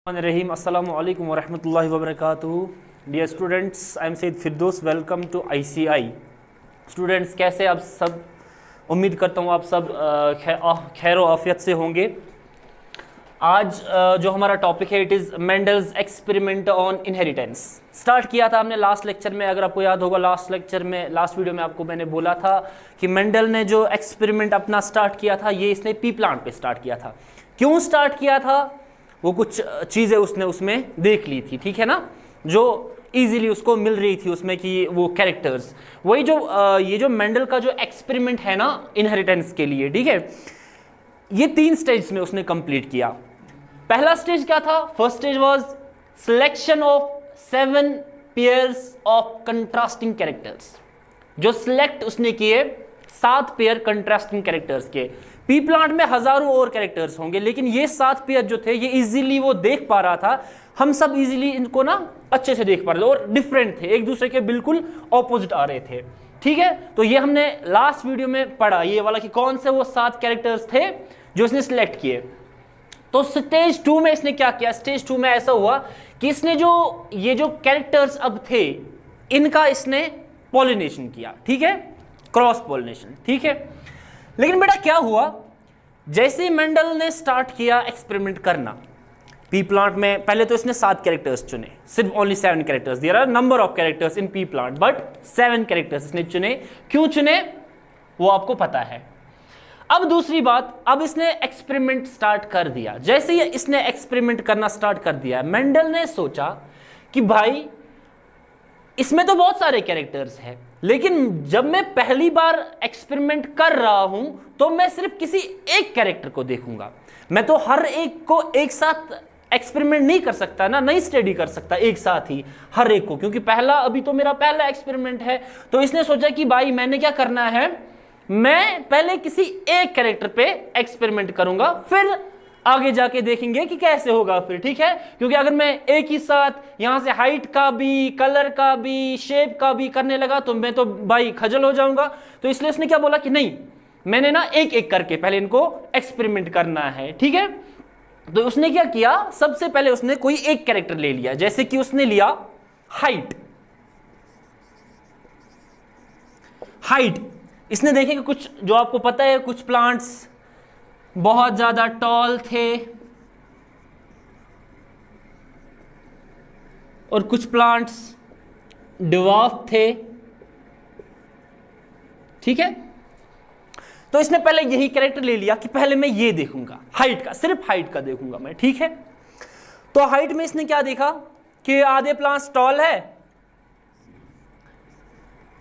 रहीम अस्सलामु अलैकुम वरहमतुल्लाहि वबरकातुहू। Dear students, I am Syed Firdaus. Welcome to ICI. Students कैसे आप सब? उम्मीद करता हूँ आप सब खैर आफियत से होंगे। आज जो हमारा टॉपिक है it is Mendel's experiment on inheritance. Start किया था हमने लास्ट लेक्चर में, अगर आपको याद होगा लास्ट वीडियो में आपको मैंने बोला था कि मेंडल ने जो एक्सपेरिमेंट अपना स्टार्ट किया था ये इसने पी प्लांट पे स्टार्ट किया था। क्यों स्टार्ट किया था? वो कुछ चीज़ें उसने उसमें देख ली थी, ठीक है ना, जो इजीली उसको मिल रही थी उसमें कि वो कैरेक्टर्स, वही जो ये जो मेंडल का जो एक्सपेरिमेंट है ना इनहेरिटेंस के लिए, ठीक है, ये 3 स्टेज में उसने कंप्लीट किया। पहला स्टेज क्या था? First stage was selection of 7 pairs of contrasting characters. जो सिलेक्ट उसने किए 7 पेयर कंट्रास्टिंग कैरेक्टर्स के। पी प्लांट में हजारों और कैरेक्टर्स होंगे, लेकिन ये 7 पेयर जो थे ये इजीली वो देख पा रहा था। हम सब इजीली इनको ना अच्छे से देख पा रहे थे और डिफरेंट थे, एक दूसरे के बिल्कुल ऑपोजिट आ रहे थे, ठीक है। तो ये हमने लास्ट वीडियो में पढ़ा ये वाला कि कौन से वो 7 कैरेक्टर्स थे जो इसने सिलेक्ट किए। तो स्टेज 2 में इसने क्या किया? स्टेज 2 में ऐसा हुआ कि इसने ये जो कैरेक्टर्स अब थे इनका इसने पॉलिनेशन किया, ठीक है, क्रॉस पॉलिनेशन, ठीक है। लेकिन बेटा क्या हुआ, जैसे ही मेंडल ने स्टार्ट किया एक्सपेरिमेंट करना पी प्लांट में, पहले तो इसने 7 कैरेक्टर्स चुने, सिर्फ only 7 characters. There are number of characters in pea plant but 7 characters इसने चुने। क्यों चुने वो आपको पता है। अब दूसरी बात, अब इसने एक्सपेरिमेंट स्टार्ट कर दिया। जैसे ही इसने एक्सपेरिमेंट करना स्टार्ट कर दिया, मेंडल ने सोचा कि भाई इसमें तो बहुत सारे कैरेक्टर्स हैं, लेकिन जब मैं पहली बार एक्सपेरिमेंट कर रहा हूं तो मैं सिर्फ किसी एक कैरेक्टर को देखूंगा। मैं तो हर एक को एक साथ एक्सपेरिमेंट नहीं कर सकता ना, नहीं स्टडी कर सकता एक साथ ही हर एक को, क्योंकि अभी तो मेरा पहला एक्सपेरिमेंट है। तो इसने सोचा कि भाई मैंने क्या करना है, मैं पहले किसी एक कैरेक्टर पे एक्सपेरिमेंट करूंगा, फिर आगे जाके देखेंगे कि कैसे होगा फिर, ठीक है। क्योंकि अगर मैं एक ही साथ यहां से हाइट का भी, कलर का भी, शेप का भी करने लगा तो मैं तो भाई खजल हो जाऊंगा। तो इसलिए उसने क्या बोला कि नहीं, मैंने ना एक एक करके पहले इनको एक्सपेरिमेंट करना है, ठीक है। तो उसने क्या किया, सबसे पहले उसने कोई एक कैरेक्टर ले लिया। जैसे कि उसने लिया हाइट। इसने देखे कि कुछ, जो आपको पता है, कुछ प्लांट्स बहुत ज्यादा टॉल थे और कुछ प्लांट्स ड्वार्फ थे, ठीक है। तो इसने पहले यही कैरेक्टर ले लिया कि पहले मैं ये देखूंगा, हाइट का, सिर्फ हाइट का देखूंगा मैं, ठीक है। तो हाइट में इसने क्या देखा कि आधे प्लांट्स टॉल है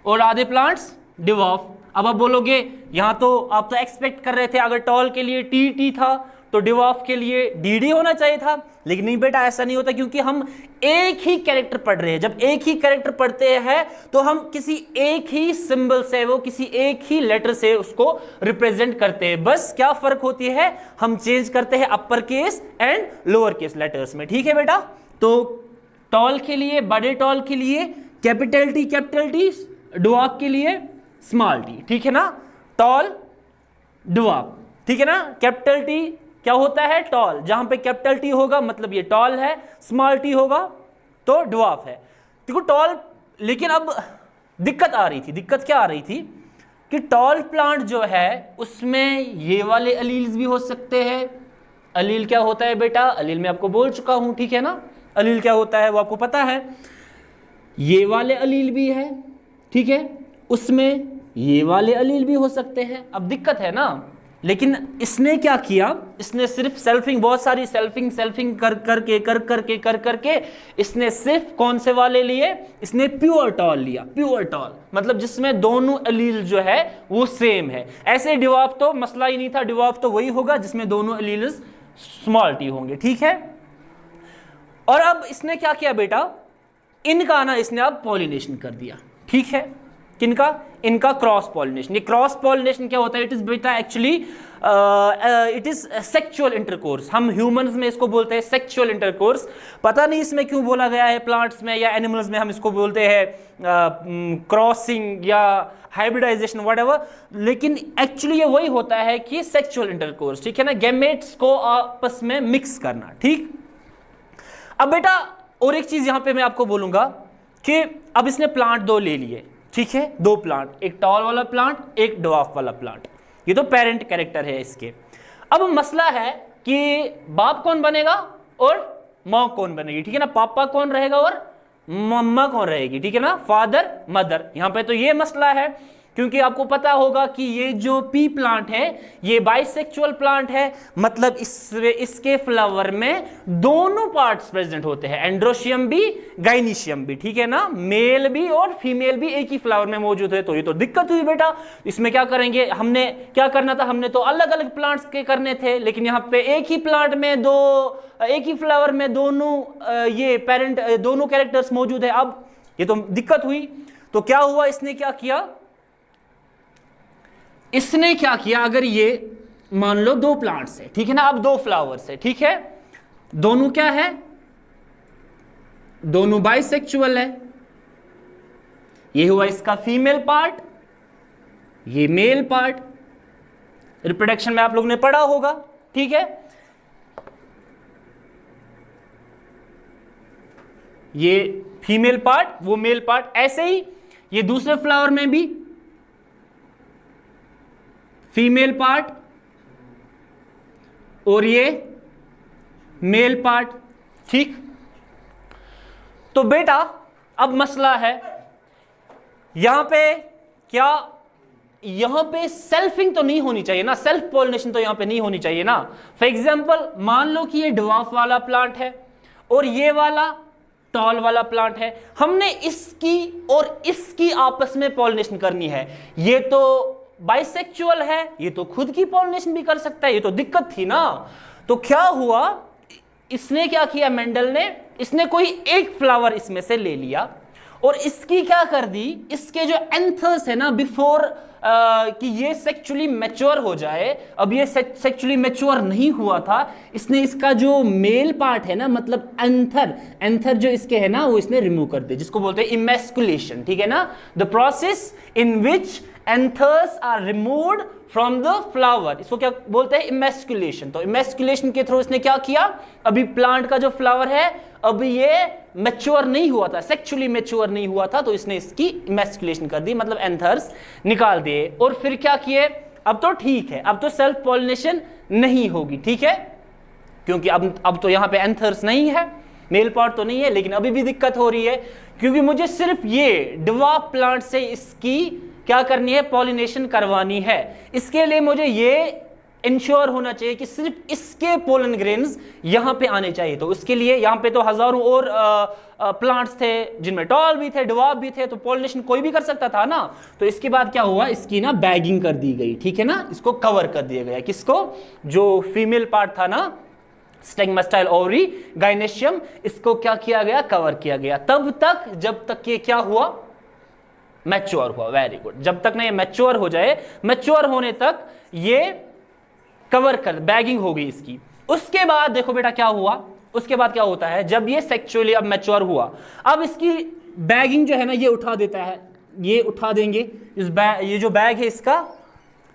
और आधे प्लांट्स ड्वार्फ। अब आप बोलोगे यहां तो आप तो एक्सपेक्ट कर रहे थे अगर टॉल के लिए टी था तो ड्वार्फ के लिए डी होना चाहिए था, लेकिन नहीं बेटा, ऐसा नहीं होता, क्योंकि हम एक ही कैरेक्टर पढ़ रहे हैं। जब एक ही कैरेक्टर पढ़ते हैं तो हम किसी एक ही सिंबल से, वो किसी एक ही लेटर से उसको रिप्रेजेंट करते हैं। बस क्या फर्क होती है, हम चेंज करते हैं upper case and lower case letters में, ठीक है बेटा। तो टॉल के लिए, बड़े टॉल के लिए कैपिटल टी, ड्वार्फ के लिए स्मॉल टी, ठीक है ना, टॉल ड्वार्फ, ठीक है ना। कैपिटल टी क्या होता है, टॉल, जहां पे कैपिटल टी होगा मतलब ये टॉल है, स्मॉल टी होगा तो ड्वार्फ है। देखो टॉल, लेकिन अब दिक्कत आ रही थी। दिक्कत क्या आ रही थी कि टॉल प्लांट जो है उसमें ये वाले अलील्स भी हो सकते हैं। अलील क्या होता है बेटा, अलील मैं आपको बोल चुका हूं, ठीक है ना। अलील क्या होता है वो आपको पता है। ये वाले अलील भी है, ठीक है, उसमें ये वाले अलील भी हो सकते हैं। अब दिक्कत है ना, लेकिन इसने क्या किया, इसने सिर्फ सेल्फिंग, बहुत सारी सेल्फिंग कर करके इसने सिर्फ कौन से वाले लिए, इसने प्योर टॉल लिया। प्योर टॉल मतलब जिसमें दोनों अलील जो है वो सेम है। ऐसे ड्वार्फ तो मसला ही नहीं था, ड्वार्फ तो वही होगा जिसमें दोनों अलील स्मॉल टी होंगे, ठीक है। और अब इसने क्या किया बेटा, इनका ना इसने अब पॉलिनेशन कर दिया, ठीक है। किनका? इनका क्रॉस पॉलिनेशन। ये क्रॉस पॉलिनेशन क्या होता है? इट इज बेटा actually it is sexual intercourse. हम ह्यूमंस में इसको बोलते हैं सेक्सुअल इंटरकोर्स। पता नहीं इसमें क्यों बोला गया है, प्लांट्स में या एनिमल्स में हम इसको बोलते हैं क्रॉसिंग या हाइब्रिडाइजेशन व्हाटएवर, लेकिन एक्चुअली ये वही होता है कि सेक्सुअल इंटरकोर्स, ठीक है ना, गैमेट्स को आपस में मिक्स करना, ठीक। अब बेटा और एक चीज यहां पे मैं आपको बोलूंगा कि अब इसने प्लांट दो ले लिए, ठीक है, दो प्लांट, एक टॉल वाला प्लांट, एक ड्वार्फ वाला प्लांट, ये तो पेरेंट कैरेक्टर है इसके। अब मसला है कि बाप कौन बनेगा और माँ कौन बनेगी, ठीक है ना, पापा कौन रहेगा और मम्मा कौन रहेगी, ठीक है ना, फादर मदर। यहां पे तो ये मसला है क्योंकि आपको पता होगा कि ये जो पी प्लांट है ये बाइसेक्सुअल प्लांट है, मतलब इसके फ्लावर में दोनों पार्ट्स प्रेजेंट होते हैं, एंड्रोशियम भी गाइनीशियम भी, ठीक है ना, मेल भी और फीमेल भी एक ही फ्लावर में मौजूद है। तो ये तो दिक्कत हुई बेटा, इसमें क्या करेंगे, हमने क्या करना था, हमने तो अलग अलग प्लांट्स के करने थे, लेकिन यहाँ पे एक ही प्लांट में एक ही फ्लावर में दोनों ये पेरेंट दोनों कैरेक्टर्स मौजूद है। अब ये तो दिक्कत हुई, तो क्या हुआ, इसने क्या किया, अगर ये मान लो दो प्लांट्स है, ठीक है ना, अब दो फ्लावर्स है, ठीक है, दोनों क्या है, दोनों बाइसेक्सुअल है, ये हुआ इसका फीमेल पार्ट, ये मेल पार्ट, रिप्रोडक्शन में आप लोगों ने पढ़ा होगा, ठीक है, ये फीमेल पार्ट वो मेल पार्ट। ऐसे ही ये दूसरे फ्लावर में भी फीमेल पार्ट और ये मेल पार्ट, ठीक। तो बेटा अब मसला है यहां पे क्या, यहां पे सेल्फिंग तो नहीं होनी चाहिए ना, सेल्फ पॉलिनेशन तो यहां पे नहीं होनी चाहिए ना। फॉर एग्जांपल मान लो कि ये ड्वार्फ वाला प्लांट है और ये वाला टॉल वाला प्लांट है, हमने इसकी और इसकी आपस में पॉलिनेशन करनी है। ये तो बाइसेक्सुअल है, ये तो खुद की पॉलिनेशन भी कर सकता है, ये तो दिक्कत थी ना। तो क्या हुआ, इसने क्या किया, मेंडल ने, इसने कोई एक फ्लावर इसमें से ले लिया और इसकी क्या कर दी, इसके जो एंथर्स है ना, बिफोर कि ये सेक्सुअली मैच्योर हो जाए, अब ये सेक्सुअली मैच्योर नहीं हुआ था, इसने इसका जो मेल पार्ट है ना, मतलब एंथर जो इसके है ना, वो इसने रिमूव कर दिया, जिसको बोलते हैं इमैस्कुलेशन, ठीक है ना, the process in which anthers are removed from the flower, इसको क्या बोलते हैं, इमैस्कुलेशन। तो इमैस्कुलेशन के थ्रू इसने क्या किया, अभी प्लांट का जो फ्लावर है अभी ये मैच्योर नहीं हुआ था, सेक्सुअली मैच्योर नहीं हुआ था, तो इसने इसकी इमैस्कुलेशन कर दी, मतलब एंथर्स निकाल दिए। और फिर क्या किए, अब तो ठीक है, अब तो सेल्फ पॉलिनेशन नहीं होगी, ठीक है, क्योंकि अब तो यहां पे एंथर्स नहीं है, मेल पार्ट तो नहीं है, लेकिन अभी भी दिक्कत हो रही है क्योंकि मुझे सिर्फ ये ड्वार्फ प्लांट से इसकी क्या करनी है, पॉलिनेशन करवानी है। इसके लिए मुझे ये इंश्योर होना चाहिए कि सिर्फ इसके पोलन ग्रेन्स यहां पे आने चाहिए। तो उसके लिए यहां पे तो हजारों और प्लांट्स थे जिनमें टॉल भी थे, ड्वार्फ भी थे, तो पॉलिनेशन कोई भी कर सकता था ना। तो इसके बाद क्या हुआ, इसकी ना बैगिंग कर दी गई, ठीक है ना, इसको कवर कर दिया गया, किसको, जो फीमेल पार्ट था ना, स्टेगमास्टाइल ओवरी गाइनेशियम, इसको क्या किया गया, कवर किया गया, तब तक जब तक ये क्या हुआ, मैच्योर हुआ। वेरी गुड, जब तक ना ये मैच्योर हो जाए, मैच्योर होने तक ये कवर कर, बैगिंग हो गई इसकी। उसके बाद देखो बेटा क्या हुआ, उसके बाद क्या होता है, जब ये सेक्सुअली अब मैच्योर हुआ, अब इसकी बैगिंग जो है ना ये उठा देता है, ये उठा देंगे, ये जो बैग है इसका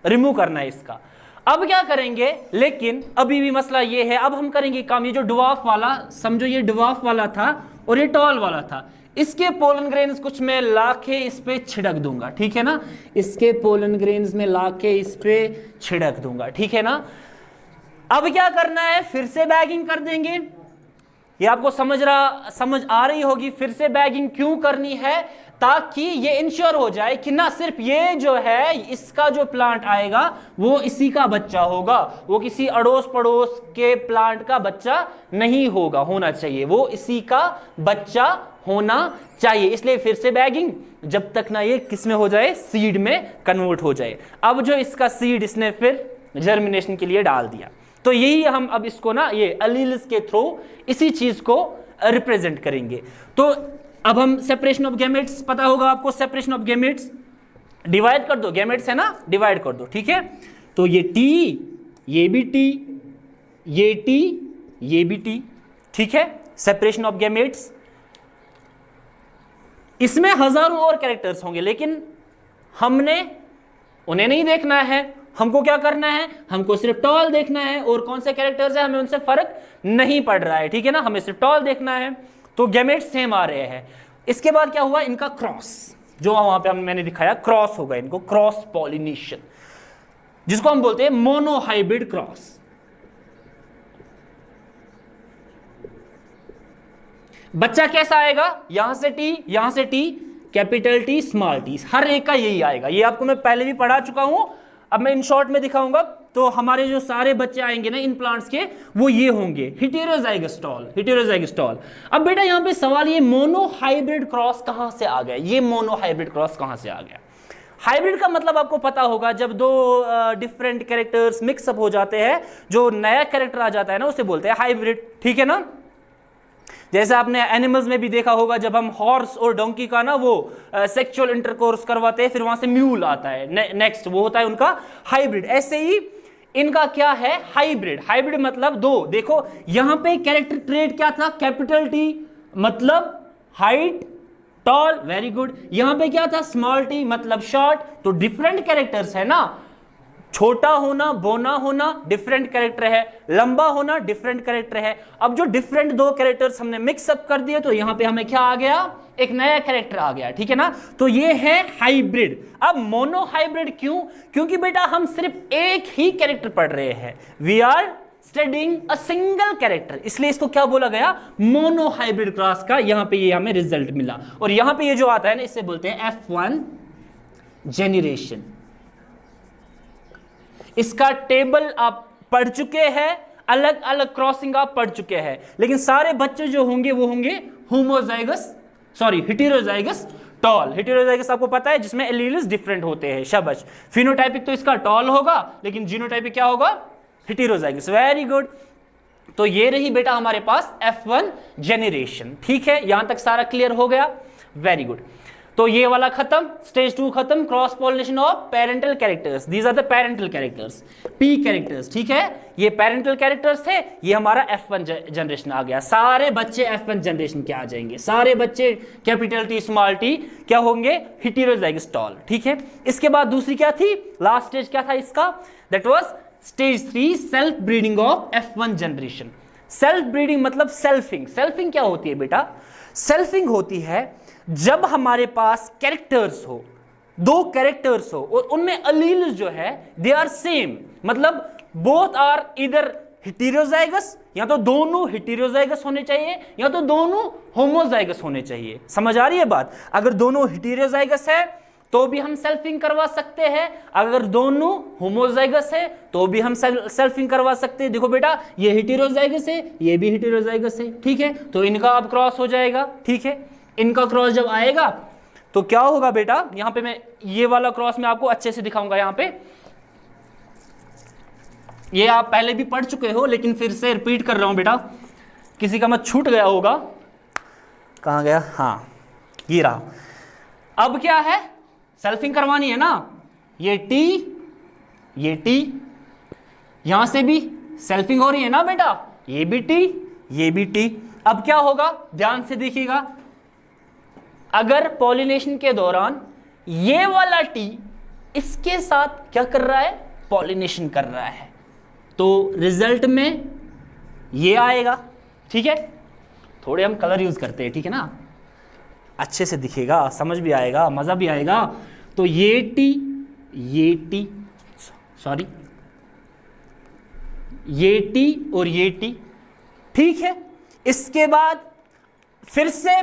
रिमूव करना है इसका। अब क्या करेंगे, लेकिन अभी भी मसला ये है, अब हम करेंगे काम, ये जो ड्वार्फ वाला, समझो ये ड्वार्फ वाला था और ये टॉल वाला था, इसके पोलन ग्रेन्स कुछ मैं लाके इस पे छिड़क दूंगा, ठीक है ना, इसके पोलन ग्रेन्स में लाके इस पे छिड़क दूंगा, ठीक है ना। अब क्या करना है, फिर से बैगिंग कर देंगे, ये आपको समझ आ रही होगी, फिर से बैगिंग क्यों करनी है, ताकि ये इंश्योर हो जाए कि ना सिर्फ ये जो है इसका जो प्लांट आएगा वो इसी का बच्चा होगा, वो किसी अड़ोस पड़ोस के प्लांट का बच्चा नहीं होगा, होना चाहिए वो इसी का बच्चा होना चाहिए। इसलिए फिर से बैगिंग, जब तक ना ये किस में हो जाए, सीड में कन्वर्ट हो जाए। अब जो इसका सीड इसने फिर जर्मिनेशन के लिए डाल दिया, तो यही हम अब इसको ना ये अलील्स के थ्रू इसी चीज को रिप्रेजेंट करेंगे। तो अब हम सेपरेशन ऑफ गैमेट्स, पता होगा आपको सेपरेशन ऑफ गैमेट्स, डिवाइड कर दो, गैमेट्स है ना, डिवाइड कर दो, ठीक है। तो ये टी, ये भी टी, ये टी, ये भी टी, ठीक है, सेपरेशन ऑफ गैमेट्स। इसमें हजारों और कैरेक्टर्स होंगे, लेकिन हमने उन्हें नहीं देखना है, हमको क्या करना है, हमको सिर्फ टॉल देखना है, और कौन से कैरेक्टर्स है हमें उनसे फर्क नहीं पड़ रहा है, ठीक है ना, हमें सिर्फ टॉल देखना है। तो गैमेट्स सेम आ रहे हैं। इसके बाद क्या हुआ, इनका क्रॉस, जो वहां पे मैंने दिखाया क्रॉस होगा, इनको क्रॉस पॉलिनेशन, जिसको हम बोलते हैं मोनोहाइब्रिड क्रॉस। बच्चा कैसा आएगा, यहां से टी, यहां से T, capital T, small T, हर एक का यही आएगा। ये आपको मैं पहले भी पढ़ा चुका हूं, अब मैं इन शॉर्ट में दिखाऊंगा। तो हमारे जो सारे बच्चे आएंगे ना इन प्लांट्स के, वो ये होंगे हेटेरोजाइगस टॉल, हेटेरोजाइगस टॉल। अब बेटा यहां पे सवाल, ये मोनोहाइब्रिड क्रॉस कहां से आ गया, ये मोनोहाइब्रिड क्रॉस कहां से आ गया। हाइब्रिड का मतलब आपको पता होगा, जब दो डिफरेंट कैरेक्टर्स मिक्सअप हो जाते हैं, जो नया कैरेक्टर आ जाता है ना, उसे बोलते हैं हाइब्रिड, ठीक है ना। जैसे आपने एनिमल्स में भी देखा होगा, जब हम हॉर्स और डोंकी का ना वो सेक्सुअल इंटरकोर्स करवाते हैं, फिर वहां से म्यूल आता है नेक्स्ट, वो होता है उनका हाइब्रिड। ऐसे ही इनका क्या है, हाइब्रिड। हाइब्रिड मतलब दो, देखो यहां पे कैरेक्टर ट्रेट क्या था, कैपिटल टी मतलब हाइट, टॉल, वेरी गुड। यहां पे क्या था, स्मॉल टी मतलब शॉर्ट। तो डिफरेंट कैरेक्टर्स है ना, छोटा होना, बोना होना डिफरेंट कैरेक्टर है, लंबा होना डिफरेंट कैरेक्टर है। अब जो डिफरेंट दो कैरेक्टर्स हमने मिक्सअप कर दिए, तो यहां पे हमें क्या आ गया, एक नया कैरेक्टर आ गया, ठीक है ना। तो ये है हाइब्रिड। अब मोनोहाइब्रिड क्यों, क्योंकि बेटा हम सिर्फ एक ही कैरेक्टर पढ़ रहे हैं, we are studying a single character, इसलिए इसको क्या बोला गया, मोनोहाइब्रिड क्रॉस का। यहां पे ये हमें रिजल्ट मिला। और यहां पे ये जो आता है ना, इससे बोलते हैं F1 जेनरेशन। इसका टेबल आप पढ़ चुके हैं, अलग अलग क्रॉसिंग आप पढ़ चुके हैं, लेकिन सारे बच्चे जो होंगे वो होंगे homozygous, sorry heterozygous tall. Heterozygous आपको पता है, जिसमें एलील्स डिफरेंट होते हैं, शाबाश। फिनोटाइपिक तो इसका टॉल होगा, लेकिन जीनोटाइपिक क्या होगा, हेटेरोजाइगस, वेरी गुड। तो ये रही बेटा हमारे पास F1 जेनरेशन, ठीक है, यहां तक सारा क्लियर हो गया, वेरी गुड। तो ये वाला खत्म, स्टेज 2 खत्म, cross pollination of parental characters, these are the parental characters, P characters, ठीक है। ये पेरेंटल कैरेक्टर्स थे, ये हमारा F1 जनरेशन आ गया। सारे बच्चे F1 जनरेशन के आ जाएंगे, सारे बच्चे कैपिटल टी स्मॉल टी क्या होंगे, हेटेरोजाइगस टॉल, ठीक है। इसके बाद दूसरी क्या थी, लास्ट स्टेज क्या था इसका, that was stage 3 self breeding of F1 generation. Self breeding मतलब सेल्फिंग। सेल्फिंग क्या होती है बेटा, सेल्फिंग होती है जब हमारे पास कैरेक्टर्स हो, दो कैरेक्टर्स हो, और उनमें अलील्स जो है दे आर सेम, मतलब बोथ आर इधर हेटेरोजाइगस, या तो दोनों हेटेरोजाइगस होने चाहिए, या तो दोनों होमोजाइगस होने चाहिए। समझ आ रही है बात। अगर दोनों हेटेरोजाइगस है तो भी हम सेल्फिंग करवा सकते हैं, अगर दोनों होमोजाइगस है तो भी हम सेल्फिंग करवा सकते हैं। देखो बेटा, ये हेटेरोजाइगस है, ये भी हेटेरोजाइगस है, ठीक है, तो इनका अब क्रॉस हो जाएगा, ठीक है। इनका क्रॉस जब आएगा तो क्या होगा बेटा, यहां पे मैं ये वाला क्रॉस में आपको अच्छे से दिखाऊंगा। यहां पे ये आप पहले भी पढ़ चुके हो, लेकिन फिर से रिपीट कर रहा हूं बेटा, किसी का मत छूट गया होगा, कहां गया, हाँ ये रहा। अब क्या है, सेल्फिंग करवानी है ना, ये टी, ये टी, यहां से भी सेल्फिंग हो रही है ना बेटा, ये भी टी, ये भी टी। अब क्या होगा, ध्यान से देखिएगा, अगर पॉलिनेशन के दौरान ये वाला टी इसके साथ क्या कर रहा है, पॉलिनेशन कर रहा है, तो रिजल्ट में ये आएगा, ठीक है। थोड़े हम कलर यूज करते हैं, ठीक है ना, अच्छे से दिखेगा, समझ भी आएगा, मजा भी आएगा। तो ये टी, सॉरी ये टी और ये टी, ठीक है। इसके बाद फिर से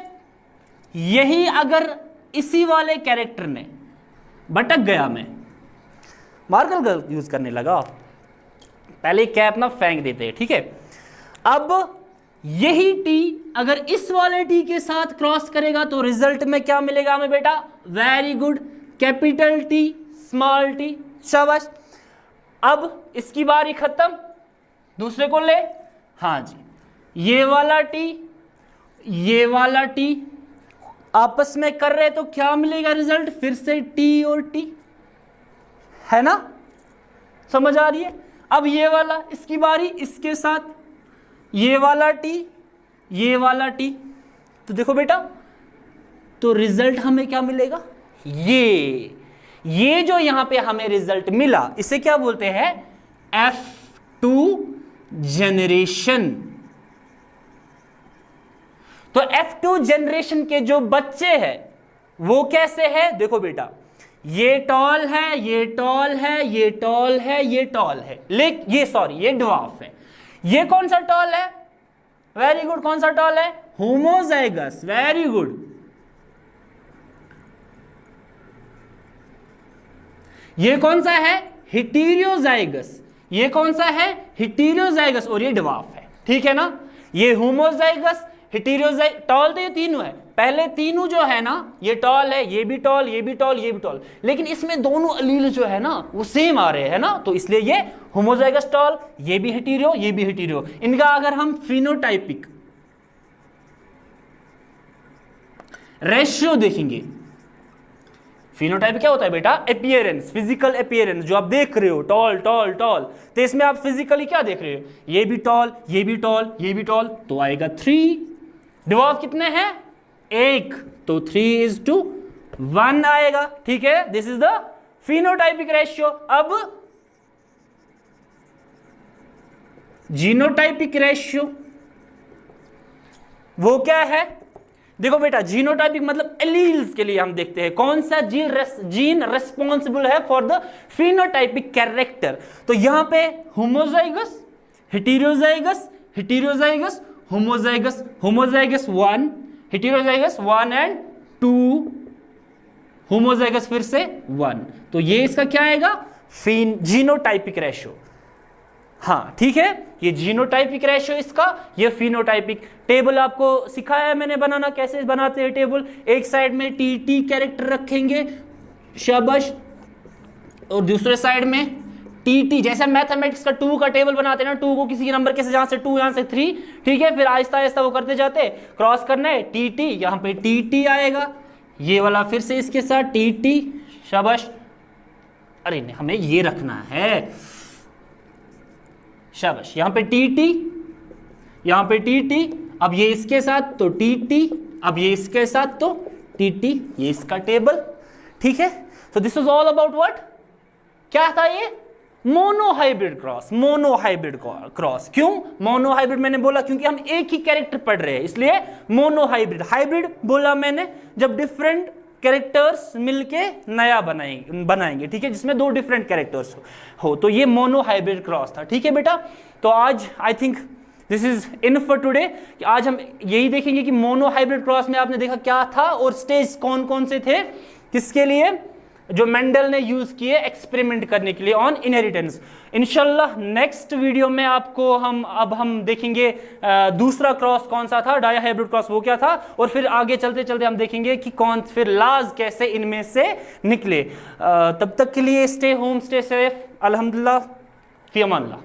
यही अगर इसी वाले कैरेक्टर ने, भटक गया मैं, मार्कर यूज करने लगा, पहले कैप ना फेंक देते हैं, ठीक है। अब यही टी अगर इस वाले टी के साथ क्रॉस करेगा तो रिजल्ट में क्या मिलेगा हमें बेटा, very good, capital T small T, शाबाश। अब इसकी बारी खत्म, दूसरे को ले, हाँ जी, ये वाला टी, ये वाला टी आपस में कर रहे तो क्या मिलेगा रिजल्ट, फिर से टी और टी, है ना, समझ आ रही है। अब ये वाला, इसकी बारी, इसके साथ ये वाला टी, ये वाला टी, तो देखो बेटा, तो रिजल्ट हमें क्या मिलेगा, ये जो यहां पे हमें रिजल्ट मिला इसे क्या बोलते हैं, F2 जनरेशन। तो F2 जनरेशन के जो बच्चे हैं वो कैसे है, देखो बेटा, ये टॉल है, ये टॉल है, ये टॉल है, ये टॉल है, ये ड्वार्फ है। ये कौन सा टॉल है, वेरी गुड, कौन सा टॉल है, होमोजाइगस, वेरी गुड। ये कौन सा है, हेटेरोजाइगस, ये कौन सा है, हेटेरोजाइगस, और ये ड्वार्फ है, ठीक है ना। ये होमोजाइगस, हेटेरोजाइगस, टॉल तो ये तीनों है, पहले तीनों जो है ना, ये टॉल है, ये भी टॉल, ये भी टॉल, ये भी टॉल, लेकिन इसमें दोनों अलील जो है ना वो सेम आ रहे हैं ना, तो इसलिए ये होमोजाइगस टॉल, ये भी हेटेरो, ये भी हेटेरो। इनका अगर हम फिनोटाइपिक रेशियो देखेंगे, फिनोटाइप क्या होता है बेटा, अपीयरेंस, फिजिकल अपीयरेंस, जो आप देख रहे हो टॉल टॉल टॉल, तो इसमें आप फिजिकली क्या देख रहे हो, ये भी टॉल, ये भी टॉल, ये भी टॉल, तो आएगा 3। ड्वार्फ कितने हैं, 1, तो 3:1 आएगा, ठीक है। This is the phenotypic ratio. अब जीनोटाइपिक रेशियो वो क्या है, देखो बेटा, जीनोटाइपिक मतलब एलील्स के लिए हम देखते हैं कौन सा जीन रेस्पॉन्सिबल है फॉर द फिनोटाइपिक कैरेक्टर। तो यहां पे homozygous, heterozygous, heterozygous, homozygous, homozygous 1, heterozygous 1 and 2, homozygous फिर से 1, तो ये इसका क्या आएगा, जीनोटाइपिक रेशियो। हाँ ठीक है, ये जीनोटाइपिक रेशियो इसका, ये फिनोटाइपिक। टेबल आपको सिखाया है मैंने बनाना, कैसे बनाते हैं टेबल, एक साइड में टी कैरेक्टर रखेंगे, शाबाश, और दूसरे साइड में टी, जैसे मैथमेटिक्स का 2 का टेबल बनाते हैं ना, 2 को किसी नंबर के से, जहां से 2 यहां से 3, ठीक है, फिर आहिस्ता आहिस्ता वो करते जाते, क्रॉस करना है, टी, यहां पे टी आएगा, ये वाला फिर से इसके साथ टी, शाबाश, अरे नहीं हमें ये रखना है, शाबाश, यहां पे टी, यहां पे टी, अब ये इसके साथ तो टी, अब ये इसके साथ तो टी, ये इसका टेबल, ठीक है। So this is all about what, क्या था ये, मोनोहाइब्रिड क्रॉस, मोनोहाइब्रिड क्रॉस। क्यों मोनोहाइब्रिड मैंने बोला, क्योंकि हम एक ही कैरेक्टर पढ़ रहे हैं, इसलिए मोनोहाइब्रिड। हाइब्रिड बोला मैंने जब डिफरेंट कैरेक्टर्स मिलके नया बनाएंगे, ठीक है, जिसमें 2 डिफरेंट कैरेक्टर्स हो, तो ये मोनोहाइब्रिड क्रॉस था, ठीक है बेटा। तो आज I think this is enough for today, कि आज हम यही देखेंगे कि मोनोहाइब्रिड क्रॉस में आपने देखा क्या था और स्टेज कौन कौन से थे, किसके लिए, जो मेंडल ने यूज किए एक्सपेरिमेंट करने के लिए ऑन इनहेरिटेंस। इंशाल्लाह नेक्स्ट वीडियो में आपको हम देखेंगे दूसरा क्रॉस कौन सा था, डायहाइब्रिड क्रॉस, वो क्या था, और फिर आगे चलते चलते हम देखेंगे कि कौन फिर लाज कैसे इनमें से निकले। तब तक के लिए स्टे होम, स्टे सेफ, अल्हम्दुलिल्लाह, फी अमान अल्लाह।